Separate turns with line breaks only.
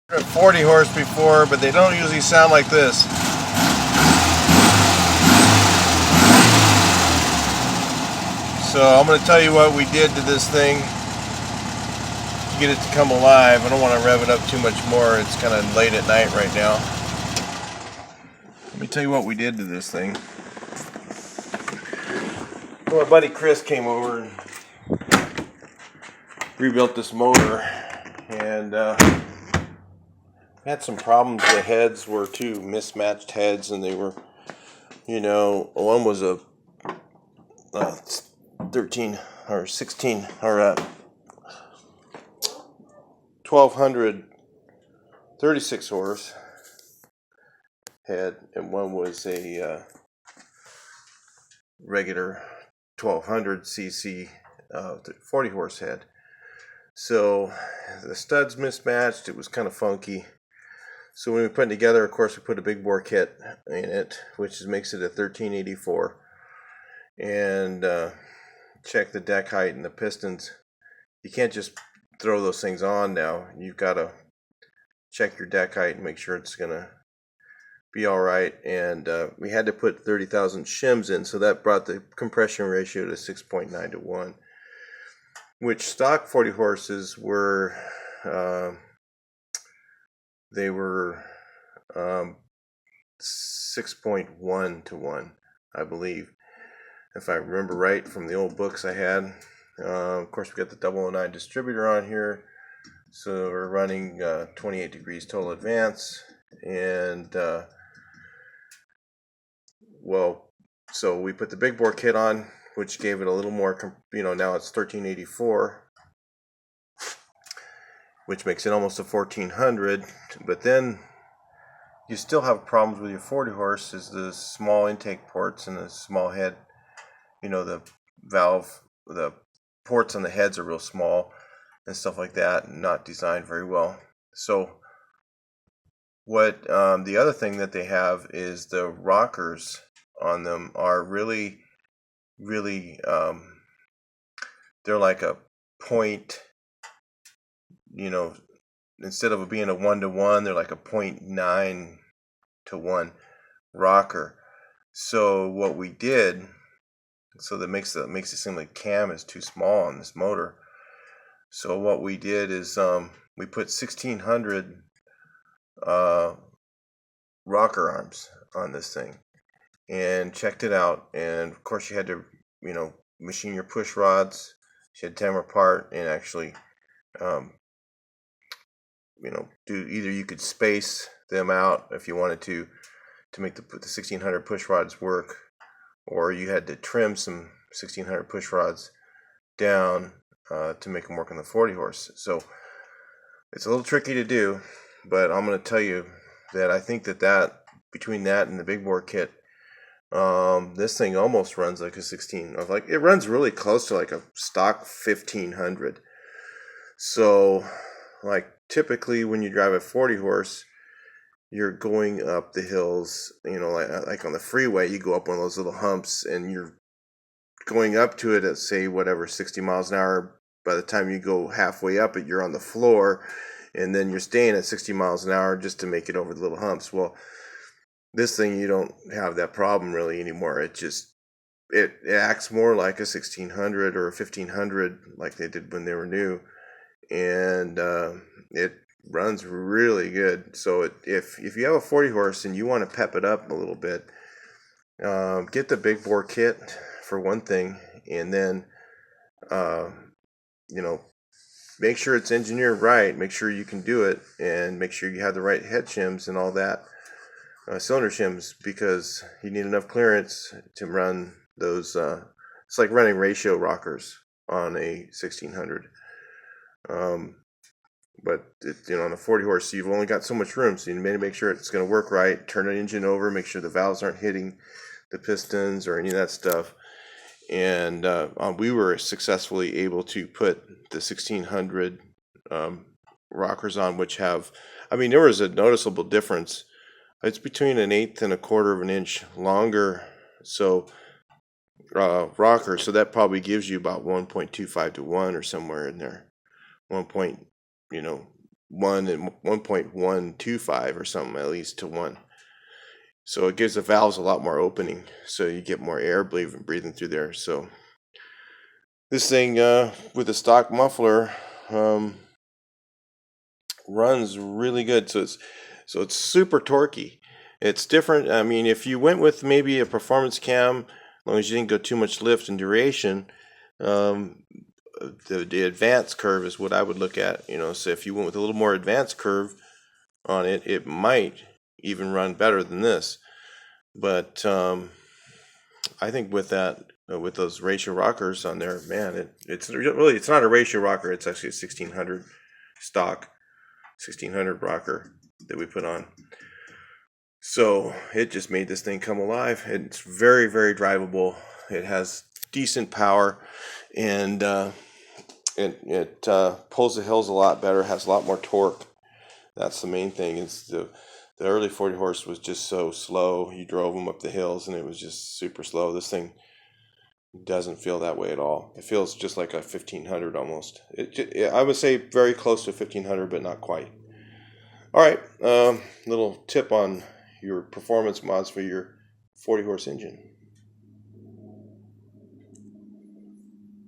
I've heard 40 horse before, but they don't usually sound like this. So I'm going to tell you what we did to this thing to get it to come alive. I don't want to rev it up too much more. It's kind of late at night right now. Let me tell you what we did to this thing. Well, my buddy Chris came over and rebuilt this motor, and had some problems. The heads were two mismatched heads, and they were, one was a 13 or 16 or 1200 36 horse head, and one was a regular 1200 cc 40 horse head. So the studs mismatched. It was kind of funky. So when we put it together, of course, we put a big bore kit in it, which makes it a 1384, and check the deck height and the pistons. You can't just throw those things on now. You've got to check your deck height and make sure it's going to be all right. And we had to put 30,000 shims in, so that brought the compression ratio to 6.9 to 1, which stock 40 horses were, they were 6.1 to 1, I believe, if I remember right from the old books I had. Of course, we got the 009 distributor on here, so we're running 28 degrees total advance, and so we put the big bore kit on, which gave it a little more, now it's 1384, which makes it almost a 1400. But then you still have problems with your 40 horse, is the small intake ports and the small head. The valve, the ports on the heads are real small and stuff like that, and not designed very well. So what the other thing that they have is the rockers on them are really, they're like a point, instead of it being a 1-to-1, they're like a 0.9 to 1 rocker. So what we did, so that makes it seem like cam is too small on this motor. So what we did is we put 1600 rocker arms on this thing and checked it out. And of course, you had to machine your push rods. You had to tear them apart and actually do, either you could space them out if you wanted to make the 1600 push rods work, or you had to trim some 1600 push rods down to make them work on the 40 horse. So it's a little tricky to do, but I'm going to tell you that I think that between that and the big bore kit, this thing almost runs like a 16. It runs really close to like a stock 1500. So typically when you drive a 40 horse, you're going up the hills, like on the freeway, you go up one of those little humps and you're going up to it at, say, 60 miles an hour. By the time you go halfway up it, you're on the floor, and then you're staying at 60 miles an hour just to make it over the little humps. Well, this thing, you don't have that problem really anymore. It acts more like a 1600 or a 1500 like they did when they were new, and it runs really good. So if you have a 40 horse and you want to pep it up a little bit, get the big bore kit for one thing, and then make sure it's engineered right, make sure you can do it, and make sure you have the right head shims and all that, cylinder shims, because you need enough clearance to run those. It's like running ratio rockers on a 1600. But on a 40 horse, you've only got so much room, so you need to make sure it's going to work right. Turn the engine over, make sure the valves aren't hitting the pistons or any of that stuff. And we were successfully able to put the 1600 rockers on, which have, there was a noticeable difference. It's between an eighth and a quarter of an inch longer, so rocker. So that probably gives you about 1.25 to 1 or somewhere in there. 1 point, 1 and 1.125 or something, at least to 1. So it gives the valves a lot more opening, so you get more air breathing through there. So this thing with a stock muffler runs really good. So it's super torquey. It's different. I mean, if you went with maybe a performance cam, as long as you didn't go too much lift and duration, the advanced curve is what I would look at. You know, so if you went with a little more advanced curve on it, it might even run better than this. But I think with that, with those ratio rockers on there, man, it's not a ratio rocker. It's actually a 1600 stock 1600 rocker that we put on. So it just made this thing come alive. It's very, very drivable. It has decent power, and it pulls the hills a lot better. Has a lot more torque. That's the main thing. Is the early 40 horse was just so slow. You drove them up the hills, and it was just super slow. This thing doesn't feel that way at all. It feels just like a 1500 almost. I would say very close to 1500, but not quite. All right, little tip on your performance mods for your 40 horse engine.